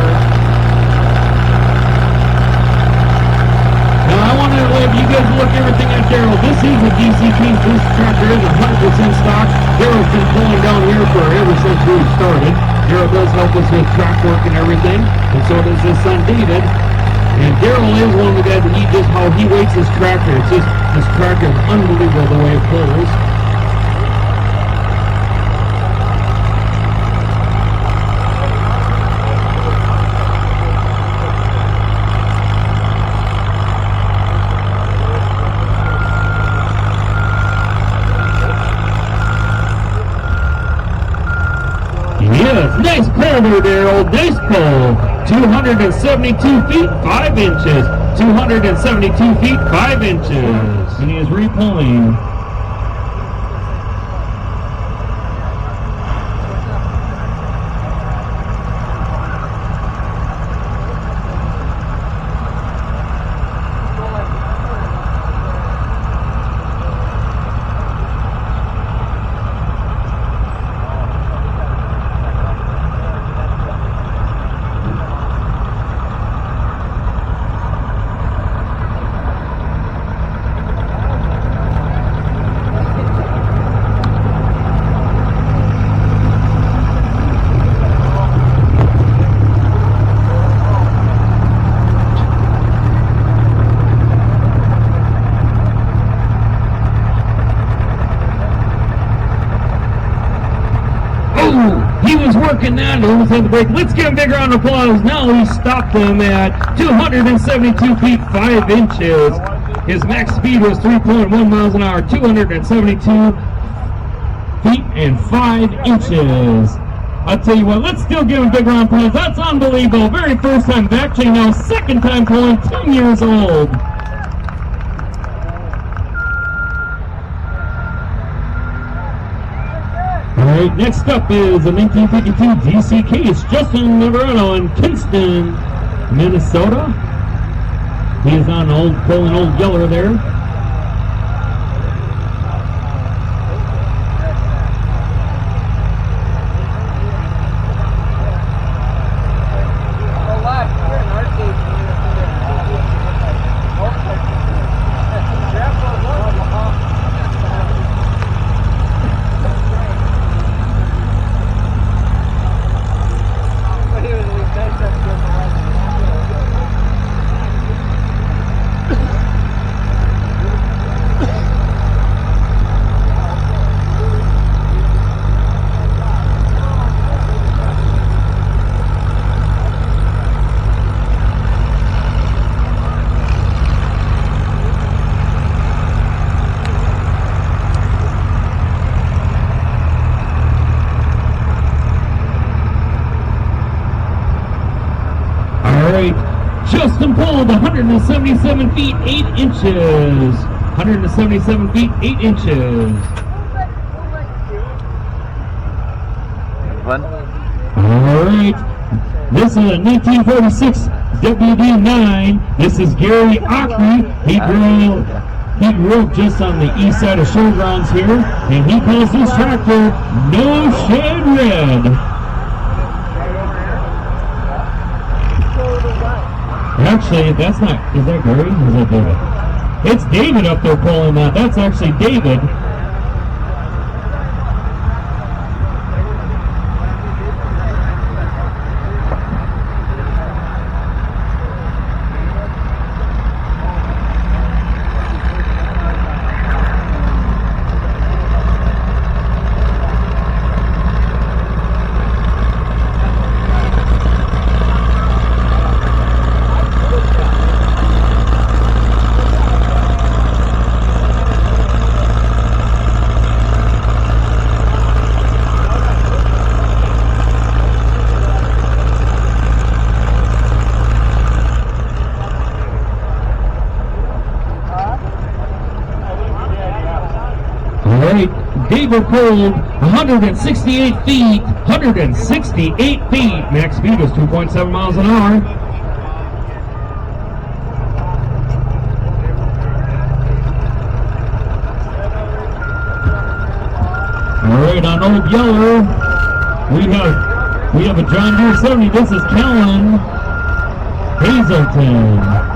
Now I want to let you guys look everything at Daryl. This is a DCT. This tractor is 100% stock. Daryl's been pulling down here for ever since we started. Daryl does help us with track work and everything, and so does his son David. And Daryl is one of the guys that how he weights his tractor. It's just, this tractor is unbelievable the way it pulls. Yes, nice pull there, Daryl. Nice pull. 272 feet, 5 inches. 272 feet, 5 inches. And he is repulling. He was working that, almost had the break. Let's give him a big round of applause. Now he stopped him at 272 feet, 5 inches. His max speed was 3.1 miles an hour, 272 feet and 5 inches. I'll tell you what, let's still give him a big round of applause. That's unbelievable. Very first time, actually now second time pulling, 10 years old. Alright, next up is a 1952 DCK. It's Justin Navarro in Kinston, Minnesota. He is on pulling Old Yeller there. Justin pulled 177 feet, 8 inches. 177 feet, 8 inches. Fun? Alright. This is a 1946 WD9. This is Gary Ockery. He grew up just on the east side of Showgrounds here, and he calls this tractor No Shed Red. Actually, that's not, is that Gary or is that David? It's David up there pulling that. That's actually David. Oliver pulled 168 feet. 168 feet. Max speed was 2.7 miles an hour. All right, on Old Yeller, we have a John Deere 70. This is Kellen Hazelton.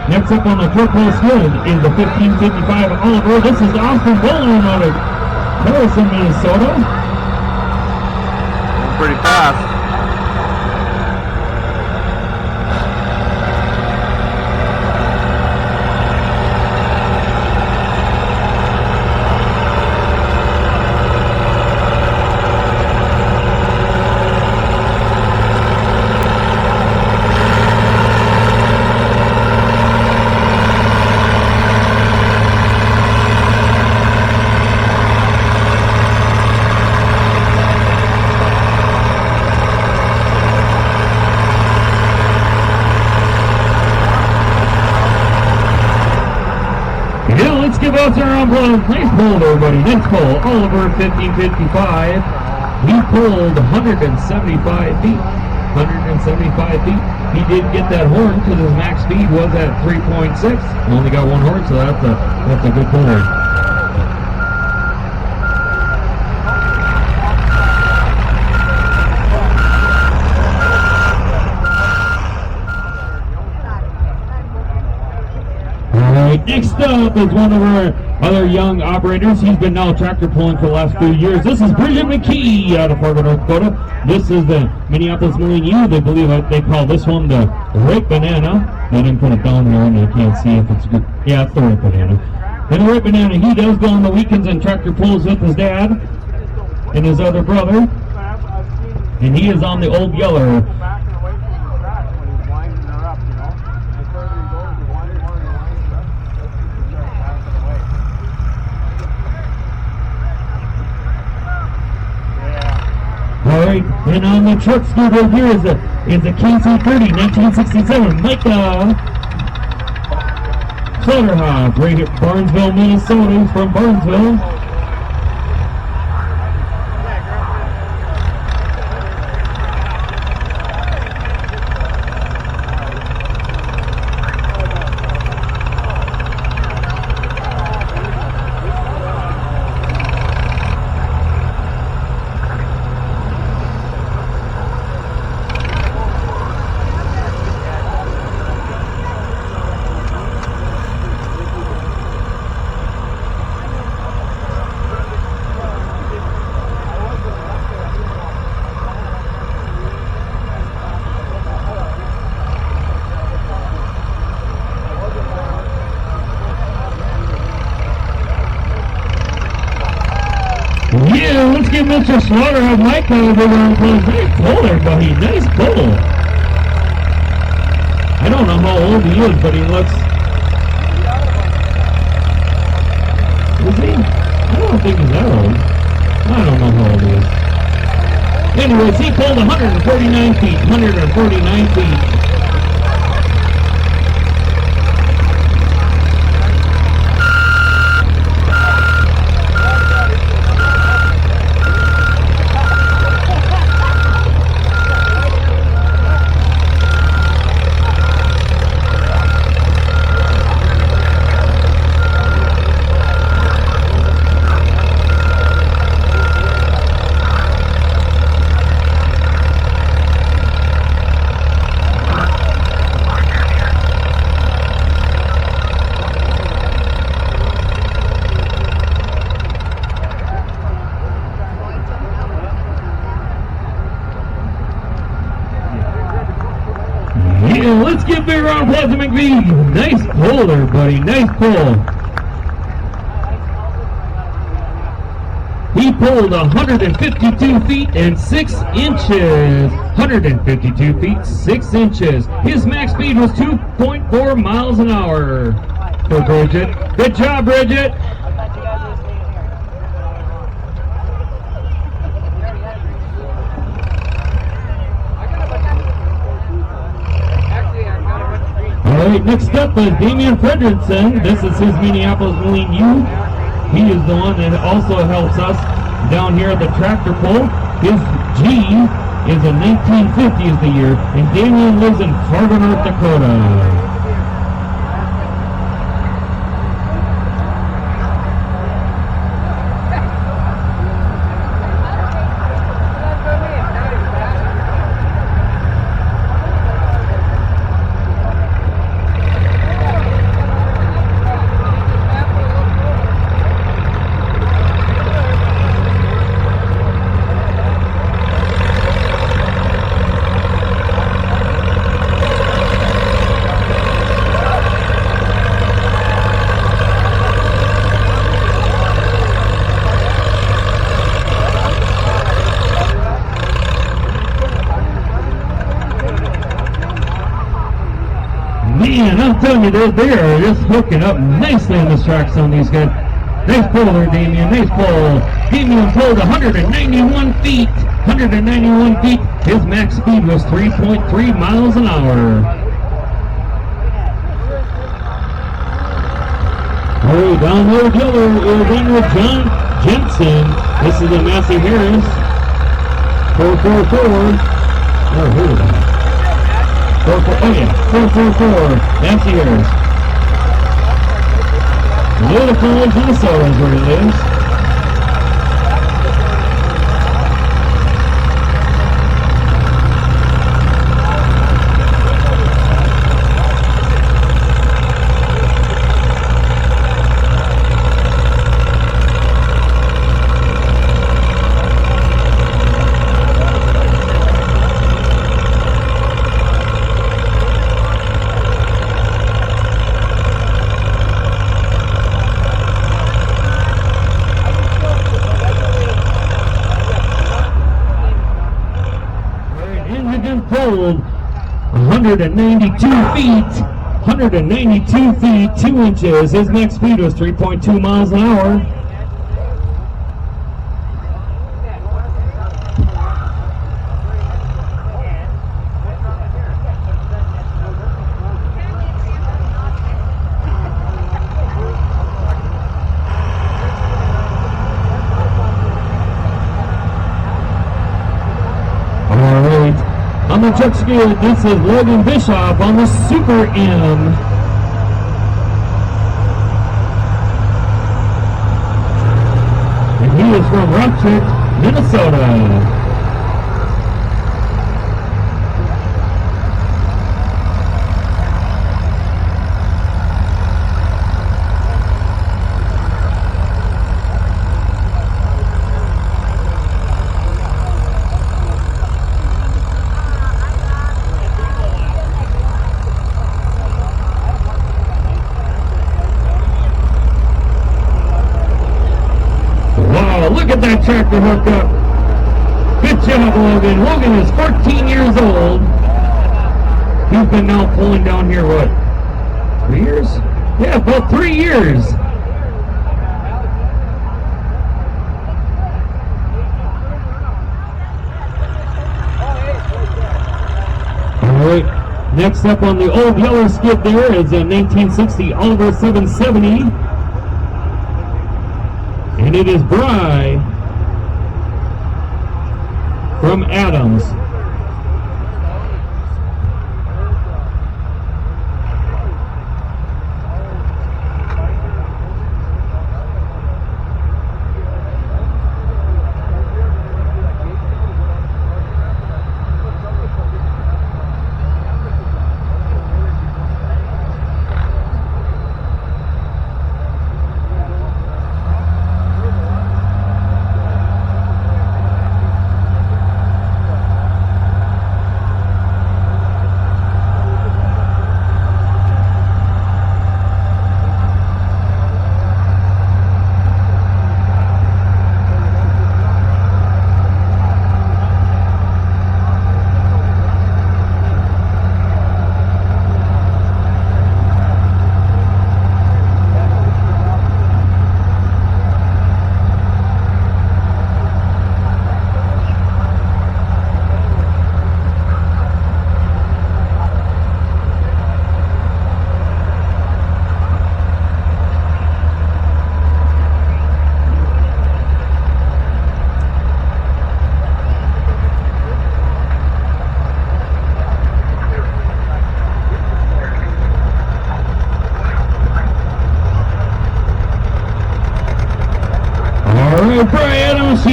Next up on the four-pole field is the 1555 Oliver. This is Austin Bowling out of Harrison, Minnesota. Pretty fast. Give us our applause. Nice pull, everybody. Nice pull. Oliver 1555. He pulled 175 feet. 175 feet. He did get that horn because his max speed was at 3.6. He only got one horn, so that's a good pull. Next up is one of our other young operators. He's been now tractor pulling for the last few years. This is Bridget McKee out of Fargo, North Dakota. This is the Minneapolis Million U. They believe they call this one the Ripe Banana. They didn't put it down here and I can't see if it's good. Yeah, it's the Ripe Banana. And the Ripe Banana, he does go on the weekends and tractor pulls with his dad and his other brother. And he is on the Old Yeller. Alright, and on the truck scooter here is a KC30 1967 Micah Clutterhoff, right here, Barnesville, Minnesota. He's from Barnesville. Yeah, let's give Mr. Slaughterhouse Micah a big round of applause. Nice pull, everybody. Nice pull. I don't know how old he is, but he looks... Is he? I don't think he's that old. I don't know how old he is. Anyways, he pulled 149 feet. 149 feet. let's give a big round of applause to McVie. Nice pull there, buddy. Nice pull. He pulled 152 feet and 6 inches. 152 feet, 6 inches. His max speed was 2.4 miles an hour for Bridget. Good job, Bridget. All right, next up is Damian Fredrickson. This is his Minneapolis Moline U. He is the one that also helps us down here at the tractor pull. His G is in 1950 is the year, and Damian lives in Fargo, North Dakota. Man, I'm telling you, they are just hooking up nicely on this track on these guys. Nice pull there, Damian. Nice pull. Damian pulled 191 feet. 191 feet. His max speed was 3.3 miles an hour. Oh, down there, Diller is in with John Jensen. This is a Massey Harris. 444. Oh, who is that? 444. That's yours. Little Falls, Minnesota is where he lives. Pulled 192 feet, 192 feet, 2 inches. His max speed was 3.2 miles an hour. On the truck scale, this is Logan Bishop on the Super M. And he is from Rochester, Minnesota. Look at that tractor hooked up. Good job, Logan. Logan is 14 years old. He's been now pulling down here, what, 3 years? Yeah, about 3 years. All right, next up on the old yellow skid there is a 1960 Oliver 770. And it is Bry from Adams.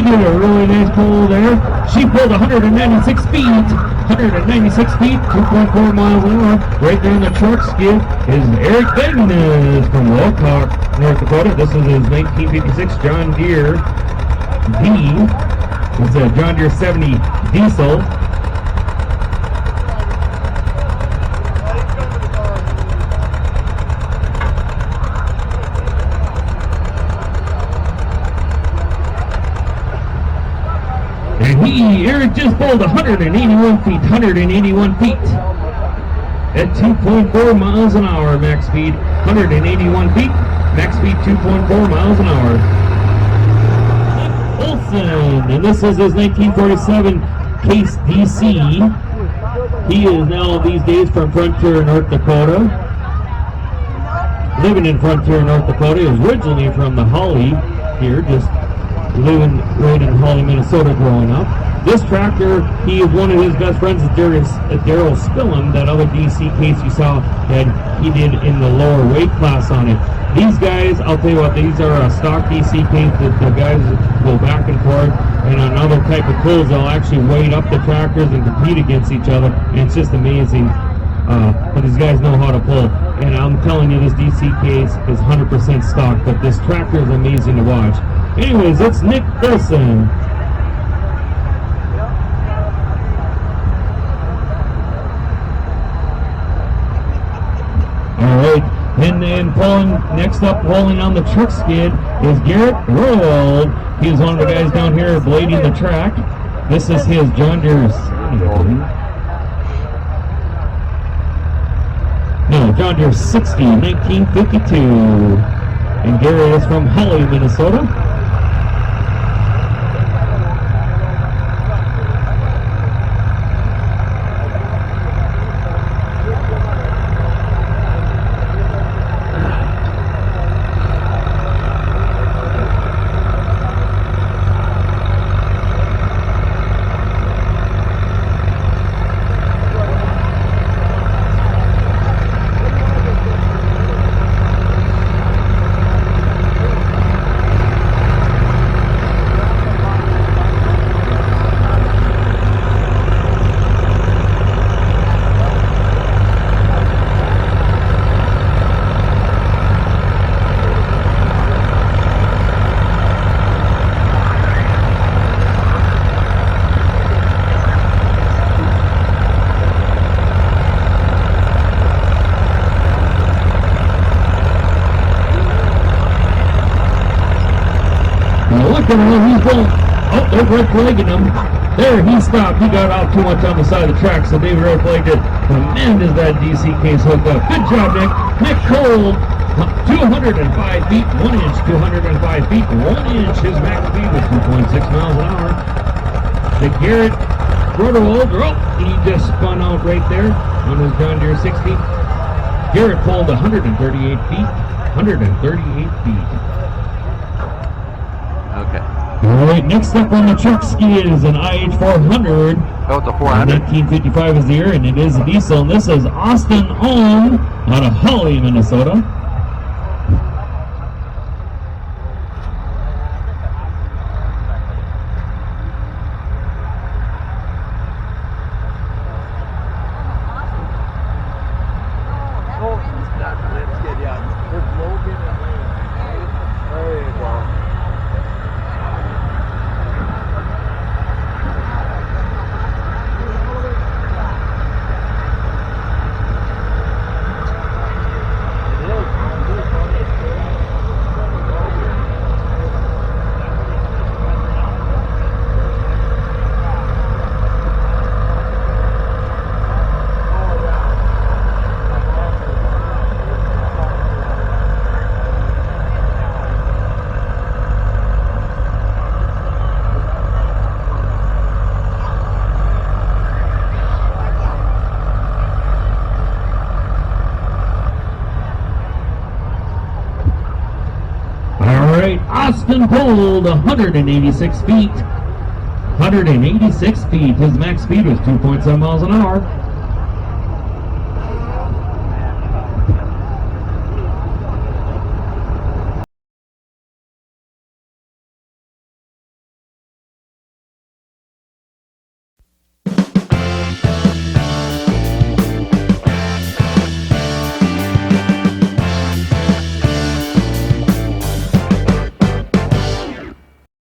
did a really nice pull there. She pulled 196 feet. 196 feet, 2.4 miles an hour. Right there in the truck skid is Eric Begnas from Rollag, North Dakota. This is his 1956 John Deere D. It's a John Deere 70 diesel. And Eric just pulled 181 feet, 181 feet. At 2.4 miles an hour, max speed, 181 feet, max speed 2.4 miles an hour. Olson, and this is his 1947 Case DC. He is now these days from Frontier, North Dakota. Living in Frontier, North Dakota. He was originally from the Holly here, just living right in Holly, Minnesota growing up. This tractor, he is one of his best friends, Daryl Spillum, that other DC case you saw that he did in the lower weight class on it. These guys, I'll tell you what, these are a stock DC case that the guys go back and forth, and on other type of pulls, they'll actually weight up the tractors and compete against each other, and it's just amazing. But these guys know how to pull. And I'm telling you, this DC case is 100% stock, but this tractor is amazing to watch. Anyways, it's Nick Gerson. Alright, and then next up pulling on the truck skid is Garrett Rollag. He is one of the guys down here blading the track. This is his John Deere. No, John Deere 60, 1952. And Gary is from Holly, Minnesota. He's going, oh, they're red flagging him. There, he stopped. He got out too much on the side of the track, so they red flagged it. But man, does that DC case hook up. Good job, Nick. Nick Cole, 205 feet, 1 inch, 205 feet, 1 inch. His max speed was 2.6 miles an hour. The Garrett Rollag, oh, he just spun out right there on his John Deere 60. Garrett pulled 138 feet, 138 feet. Okay. All right, next up on the truck skid is an IH400. Oh, it's a 400. 1955 is the year, and it is a diesel. And this is Austin Ohm out of Holly, Minnesota. Austin pulled 186 feet. 186 feet. His max speed was 2.7 miles an hour.